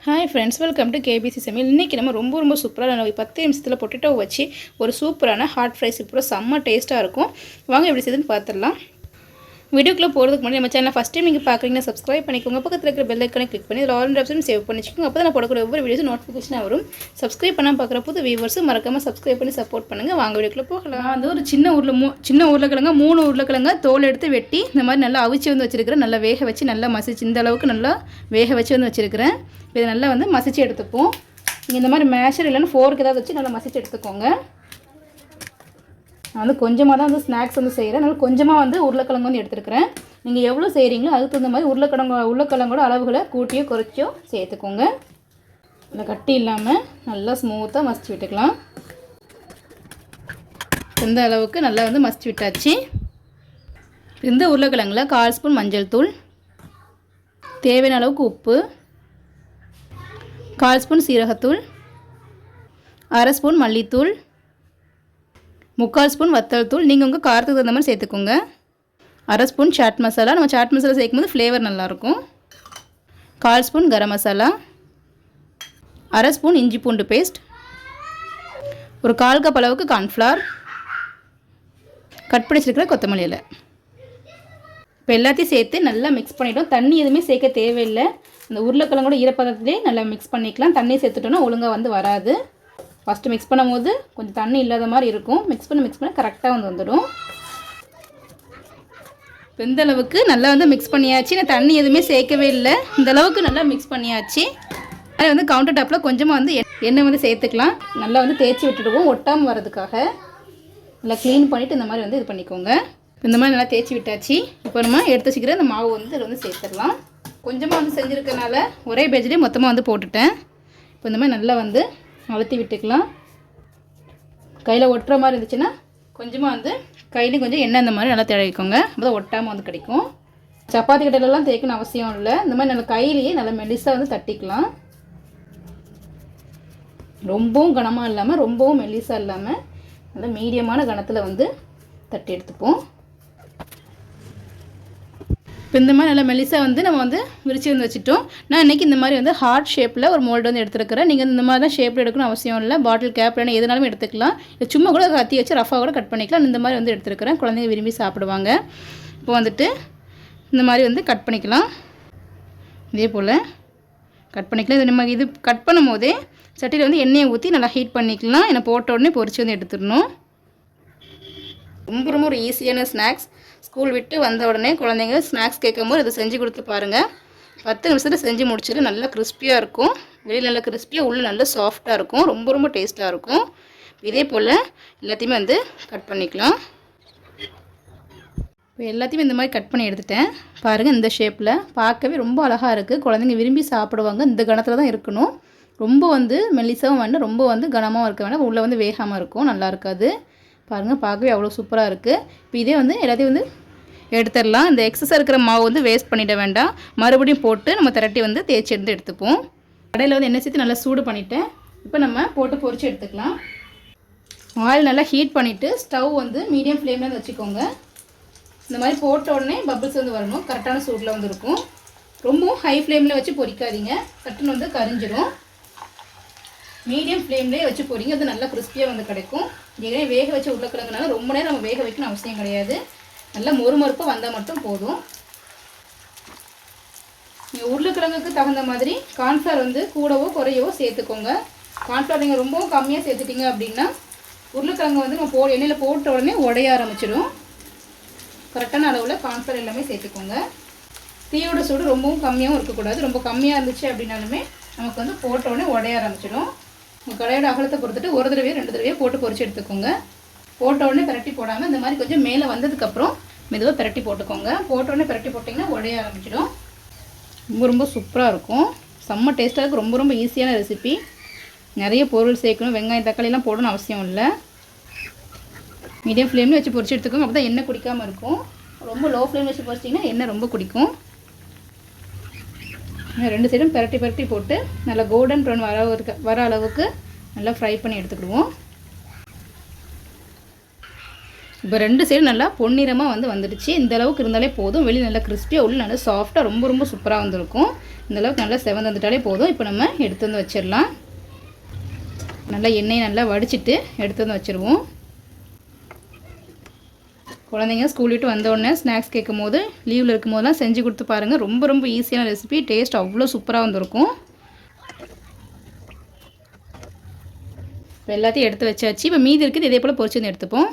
Hi friends, welcome to KBC சமையல். இன்றைக்கி நம்ம ரொம்ப சூப்பரான 10 நிமிஷத்தில் பொட்டேட்டோ வச்சு ஒரு சூப்பரான ஹாட் ஃப்ரைஸ் இப்போ செம்ம டேஸ்ட்டாக இருக்கும். வாங்க எப்படி செய்யுதுன்னு பார்த்துடலாம். வீடியோக்குள்ளே போகிறதுக்கு முன்னாடி நம்ம சேனல் ஃபஸ்ட் டைம் நீங்கள் பார்க்குறீங்கன்னா சப்ஸ்கிரைப் பண்ணிக்கோங்க. பக்கத்தில் இருக்கிற பெல் ஐக்கானை கிளிக் பண்ணி அதில் ஆல் ஆப்ஷன் சேவ் பண்ணி வச்சுக்கோங்க. அப்போ தான் நான் போடக்கூடிய ஒவ்வொரு வீடியோஸும் நோட்டிஃபிகேஷனாக வரும். சப்ஸ்கிரைப் பண்ணால் பார்க்குற புது வியூவர்ஸும் மறக்காமல் சப்ஸ்கிரைப் பண்ணி சப்போர்ட் பண்ணுங்கள். வாங்க வீடியோக்குள்ளே போகலாம். வந்து ஒரு சின்ன உருளைக்கிழங்கு 3 உருளைக்கிழங்கா தோல் எடுத்து வெட்டி இந்த மாதிரி நல்லா அவிச்சு வந்து வச்சுருக்கிறேன். நல்லா வேக வச்சு நல்லா மசிச்சு இந்த அளவுக்கு நல்லா வேக வச்சு வந்து வச்சுருக்கிறேன். இதை நல்லா வந்து மசிச்சு எடுத்துப்போம். நீங்கள் இந்த மாதிரி மேஷர் இல்லைன்னா ஃபோர்க்கு ஏதாவது வச்சு நல்லா மசிச்சு எடுத்துக்கோங்க. நான் வந்து கொஞ்சமாக தான் வந்து ஸ்நாக்ஸ் வந்து செய்கிறேன். அதனால் கொஞ்சமாக வந்து உருளைக்கிழங்கு வந்து எடுத்துருக்கிறேன். நீங்கள் எவ்வளோ செய்கிறீங்களோ அதுக்கு தகுந்த மாதிரி உருளைக்கிழங்கோட அளவுகளை கூட்டியோ குறைச்சியோ சேர்த்துக்கோங்க. நல்லா கட்டி இல்லாமல் நல்லா ஸ்மூத்தாக மசிச்சு விட்டுக்கலாம். இந்த அளவுக்கு நல்லா வந்து மசிச்சு விட்டாச்சு. இந்த உருளைக்கிழங்குல 1/4 ஸ்பூன் மஞ்சள் தூள், தேவையான அளவுக்கு உப்பு, 1/4 ஸ்பூன் சீரகத்தூள், 1/2 ஸ்பூன் மல்லித்தூள், 3/4 ஸ்பூன் வத்தல் தூள். நீங்கள் உங்கள் காரத்துக்கு தகுந்த மாதிரி சேர்த்துக்கோங்க. 1/2 ஸ்பூன் சாட் மசாலா. நம்ம சாட் மசாலா சேர்க்கும்போது ஃப்ளேவர் நல்லாயிருக்கும். 1/4 ஸ்பூன் கரம் மசாலா, 1/2 ஸ்பூன் இஞ்சி பூண்டு பேஸ்ட், ஒரு 1/4 கப் அளவுக்கு கார்ன்ஃப்ளவர், கட் பண்ணி வச்சிருக்கிற கொத்தமல்லி இலை. இப்போ எல்லாத்தையும் சேர்த்து நல்லா மிக்ஸ் பண்ணிவிட்டோம். தண்ணி எதுவுமே சேர்க்க தேவையில்லை. அந்த உருளைக்கிழங்கோட ஈரப்பதத்திலே நல்லா மிக்ஸ் பண்ணிக்கலாம். தண்ணி சேர்த்துட்டோன்னா ஒழுங்காக வந்து வராது. ஃபஸ்ட்டு மிக்ஸ் பண்ணும் போது கொஞ்சம் தண்ணி இல்லாத மாதிரி இருக்கும். மிக்ஸ் பண்ண கரெக்டாக வந்துடும். இப்போ இந்த அளவுக்கு நல்லா வந்து மிக்ஸ் பண்ணியாச்சு. நான் தண்ணி எதுவுமே சேர்க்கவே இல்லை. இந்த அளவுக்கு நல்லா மிக்ஸ் பண்ணியாச்சு. அதில் வந்து கவுண்டர் டாப்பில் கொஞ்சமாக வந்து எண்ணெய் வந்து சேர்த்துக்கலாம். நல்லா வந்து தேய்ச்சி விட்டுடுவோம் ஒட்டாமல் வரதுக்காக. நல்லா க்ளீன் பண்ணிவிட்டு இந்த மாதிரி வந்து இது பண்ணிக்கோங்க. இந்த மாதிரி நல்லா தேய்ச்சி விட்டாச்சு. இப்போ நம்ம எடுத்து வச்சுக்கிற இந்த மாவு வந்து இதில் வந்து சேர்த்துடலாம். கொஞ்சமாக வந்து செஞ்சுருக்கனால ஒரே பேஜ்லேயே மொத்தமாக வந்து போட்டுட்டேன். இப்போ இந்த மாதிரி நல்லா வந்து அழுத்தி விட்டுக்கலாம். கையில் ஒட்டுற மாதிரி இருந்துச்சுன்னா கொஞ்சமாக வந்து கையிலையும் கொஞ்சம் எண்ணெய் இந்த மாதிரி நல்லா தடவிக்கோங்க. அப்போ தான் ஒட்டாமல் வந்து கிடைக்கும். சப்பாத்தி கட்டையிலலாம் தேய்க்கணும் அவசியம் இல்லை. இந்த மாதிரி நல்லா கையிலேயே நல்லா மெலிசாக வந்து தட்டிக்கலாம். ரொம்பவும் கனமாக இல்லாமல் ரொம்பவும் மெலிசாக இல்லாமல் நல்லா மீடியமான கனத்தில் வந்து தட்டி எடுத்துப்போம். இப்போ இந்த மாதிரி நல்லா மெலிசாக வந்து நம்ம வந்து விரிச்சு வந்து வச்சுட்டோம். நான் இன்றைக்கி இந்த மாதிரி வந்து ஹார்ட் ஷேப்பில் ஒரு மோல்டு வந்து எடுத்துருக்கிறேன். நீங்கள் இந்த மாதிரி தான் ஷேப்பில் எடுக்கணும் அவசியம் இல்லை. பாட்டில் கேப் இல்லைனா எதுனாலும் எடுத்துக்கலாம். இது சும்மா கூட கத்தி வச்சு ரஃபாக கூட கட் பண்ணிக்கலாம். இந்த மாதிரி வந்து எடுத்துருக்கிறேன். குழந்தைங்க விரும்பி சாப்பிடுவாங்க. இப்போ வந்துட்டு இந்த மாதிரி வந்து கட் பண்ணிக்கலாம். இதே போல் கட் பண்ணிக்கலாம். இது நம்ம இது கட் பண்ணும் போதே சட்டியில் வந்து எண்ணெயை ஊற்றி நல்லா ஹீட் பண்ணிக்கலாம். என்னை போட்ட உடனே பொரிச்சு வந்து எடுத்துடணும். ரொம்ப ஒரு ஈஸியான ஸ்நாக்ஸ். ஸ்கூல் விட்டு வந்த உடனே குழந்தைங்க ஸ்நாக்ஸ் கேட்கும்போது இதை செஞ்சு கொடுத்து பாருங்கள். 10 நிமிஷத்தில் செஞ்சு முடிச்சுட்டு நல்லா கிறிஸ்பியாக இருக்கும். வெளியில் நல்லா கிறிஸ்பியாக உள்ளே நல்லா சாஃப்டாக இருக்கும். ரொம்ப டேஸ்ட்டாக இருக்கும். இதே போல் எல்லாத்தையுமே வந்து கட் பண்ணிக்கலாம். இப்போ எல்லாத்தையுமே இந்த மாதிரி கட் பண்ணி எடுத்துட்டேன். பாருங்கள், இந்த ஷேப்பில் பார்க்கவே ரொம்ப அழகாக இருக்குது. குழந்தைங்க விரும்பி சாப்பிடுவாங்க. இந்த கணத்தில் தான் இருக்கணும். ரொம்ப வந்து மெல்லிசாவும் வேண்டாம், ரொம்ப வந்து கனமாகவும் இருக்க வேண்டாம். உள்ளே வந்து வேகாமல் இருக்கும், நல்லா இருக்காது. பாருங்கள், பார்க்கவே அவ்வளோ சூப்பராக இருக்குது. இப்போ இதே வந்து எல்லாத்தையும் வந்து எடுத்துடலாம். இந்த எக்ஸஸாக இருக்கிற மாவு வந்து வேஸ்ட் பண்ணிட வேண்டாம். மறுபடியும் போட்டு நம்ம திரட்டி வந்து தேய்ச்சி எடுத்துப்போம். கடையில் வந்து எண்ணெய் சேர்த்து நல்லா சூடு பண்ணிவிட்டேன். இப்போ நம்ம போட்டு பொரிச்சு எடுத்துக்கலாம். ஆயில் நல்லா ஹீட் பண்ணிவிட்டு ஸ்டவ் வந்து மீடியம் ஃப்ளேமில் வந்து வச்சுக்கோங்க. இந்த மாதிரி போட்ட உடனே பபிள்ஸ் வந்து வரணும். கரெக்டான சூடில் வந்து இருக்கும். ரொம்பவும் ஹை ஃப்ளேமில் வச்சு பொரிக்காதீங்க, கட்டுன்னு வந்து கரிஞ்சிடும். மீடியம் ஃப்ளேம்லேயே வச்சு பொரிங்க. அது நல்லா கிறிஸ்பியாக வந்து கிடைக்கும். ஏற்கனவே வேக வச்ச உருளைக்கிழங்குனால ரொம்ப நேரம் நம்ம வேக வைக்கணும் அவசியம் கிடையாது. நல்லா மொறுமொறுப்பாக வந்தால் மட்டும் போதும். நீங்கள் உருளைக்கிழங்குக்கு தகுந்த மாதிரி கார்ன்ஃப்ளவர் வந்து கூடவோ குறையவோ சேர்த்துக்கோங்க. கார்ன்ஃப்ளவர் நீங்கள் ரொம்பவும் கம்மியாக சேர்த்துட்டிங்க அப்படின்னா உருளைக்கிழங்கு வந்து நம்ம எண்ணெயில் போட்ட உடனே உடைய ஆரம்பிச்சிடும். கரெக்டான அளவில் கார்ன்ஃப்ளவர் எல்லாமே சேர்த்துக்கோங்க. தீயோட சூடு ரொம்பவும் கம்மியாகவும் இருக்கக்கூடாது. ரொம்ப கம்மியாக இருந்துச்சு அப்படின்னாலுமே நமக்கு வந்து போட்ட உடனே உடைய ஆரம்பிச்சிடும். உங்கள் கடையோட அகலத்தை பொறுத்துட்டு ஒரு தடவையோ 2 தடவையோ போட்டு பொரிச்சு எடுத்துக்கோங்க. போட்ட உடனே பிரட்டி போடாமல் இந்த மாதிரி கொஞ்சம் மேலே வந்ததுக்கப்புறம் மெதுவாக பிரட்டி போட்டுக்கோங்க. போட்ட உடனே பிரட்டி போட்டிங்கன்னா உடைய ஆரம்பிச்சிடும். ரொம்ப சூப்பராக இருக்கும். செம்ம டேஸ்ட்டாக இருக்கும். ரொம்ப ஈஸியான ரெசிபி. நிறைய பொருள் சேர்க்கணும், வெங்காயம் தக்காளிலாம் போடணும் அவசியம் இல்லை. மீடியம் ஃப்ளேமில் வச்சு பொரிச்சு எடுத்துக்கோங்க. அப்போ தான் எண்ணெய் குடிக்காமல் இருக்கும். ரொம்ப லோ ஃப்ளேமில் வச்சு பொரிச்சிட்டிங்கன்னா எண்ணெய் ரொம்ப குடிக்கும். 2 சைடும் பிரட்டி போட்டு நல்லா கோல்டன் ப்ரௌன் வர அளவுக்கு நல்லா ஃப்ரை பண்ணி எடுத்துக்கிடுவோம். இப்போ 2 சைடும் நல்லா பொன்னிறமாக வந்துடுச்சு. இந்த அளவுக்கு இருந்தாலே போதும். வெளியே நல்லா கிறிஸ்பியாக உள்ள நல்லா சாஃப்டாக ரொம்ப ரொம்ப சூப்பராக வந்திருக்கும். இந்த அளவுக்கு நல்லா செவந்து வந்துட்டாலே போதும். இப்போ நம்ம எடுத்து வந்து வச்சிடலாம். நல்லா எண்ணெயை நல்லா வடிச்சிட்டு எடுத்து வந்து வச்சுருவோம். குழந்தைங்க ஸ்கூல் விட்டு வந்தோடனே ஸ்நாக்ஸ் கேட்கும் போது லீவில் இருக்கும் போதெல்லாம் செஞ்சு கொடுத்து பாருங்கள். ரொம்ப ரொம்ப ஈஸியான ரெசிபி. டேஸ்ட் அவ்வளோ சூப்பராக வந்திருக்கும். இப்போ எல்லாத்தையும் எடுத்து வச்சாச்சு. இப்போ மீதி இருக்குது இதே போல் பொரிச்சு வந்து எடுத்துப்போம்.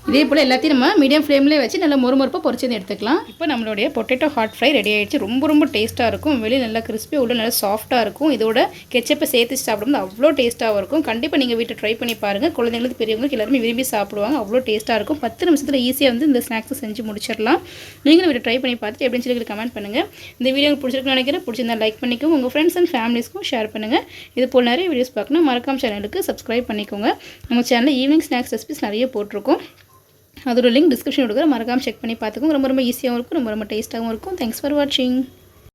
இதே போல் எல்லாத்தையும் நம்ம மீடியம் ஃப்ளேம்லேயே வச்சு நல்லா மொறுமொறுப்பாக பொரிச்சு வந்து எடுத்துக்கலாம். இப்போ நம்மளுடைய பொட்டேட்டோ ஹாட் ஃப்ரை ரெடி ஆகிடுச்சு. ரொம்ப ரொம்ப டேஸ்ட்டாக இருக்கும். வெளியே நல்லா கிறிஸ்பி உள்ள நல்லா சாஃப்ட்டாக இருக்கும். இதோட கெச்சப்பை சேர்த்து சாப்பிடும்போது அவ்வளோ டேஸ்ட்டாக இருக்கும். கண்டிப்பாக நீங்கள் வீட்டை ட்ரை பண்ணி பாருங்கள். குழந்தைங்களுக்கு பெரியவங்களுக்கு எல்லாருமே விரும்பி சாப்பிடுவாங்க. அவ்வளோ டேஸ்ட்டாக இருக்கும். 10 நிமிஷத்தில் ஈஸியாக இந்த ஸ்நாக்ஸை செஞ்சு முடிச்சிடலாம். நீங்களும் வீட்டை ட்ரை பண்ணி பார்த்துட்டு எப்படின்னு சொல்லி கமெண்ட் பண்ணுங்கள். இந்த வீடியோ பிடிச்சிருக்குன்னு நினைக்கிறேன். பிடிச்சிருந்தா லைக் பண்ணிக்கோங்க. உங்கள் ஃப்ரெண்ட்ஸ் அண்ட் ஃபேமிலிஸ்க்கும் ஷேர் பண்ணுங்கள். இது போல் நிறைய வீடியோஸ் பார்க்கணும் மறக்காம சேனலுக்கு சப்ஸ்கிரைப் பண்ணிக்கோங்க. நம்ம சேனலில் ஈவினிங் ஸ்நாக்ஸ் ரெசிபிஸ் நிறைய போட்டிருக்கோம். அதோட லிங்க் டிஸ்கிரிப்ஷன் கொடுக்குறேன். மறக்காம செக் பண்ணி பார்த்துக்கோங்க. ரொம்ப ரொம்ப ஈஸியாகவும் இருக்கும். ரொம்ப ரொம்ப டேஸ்ட்டாகவும் இருக்கும். தேங்க்ஸ் ஃபார் வாட்சிங்.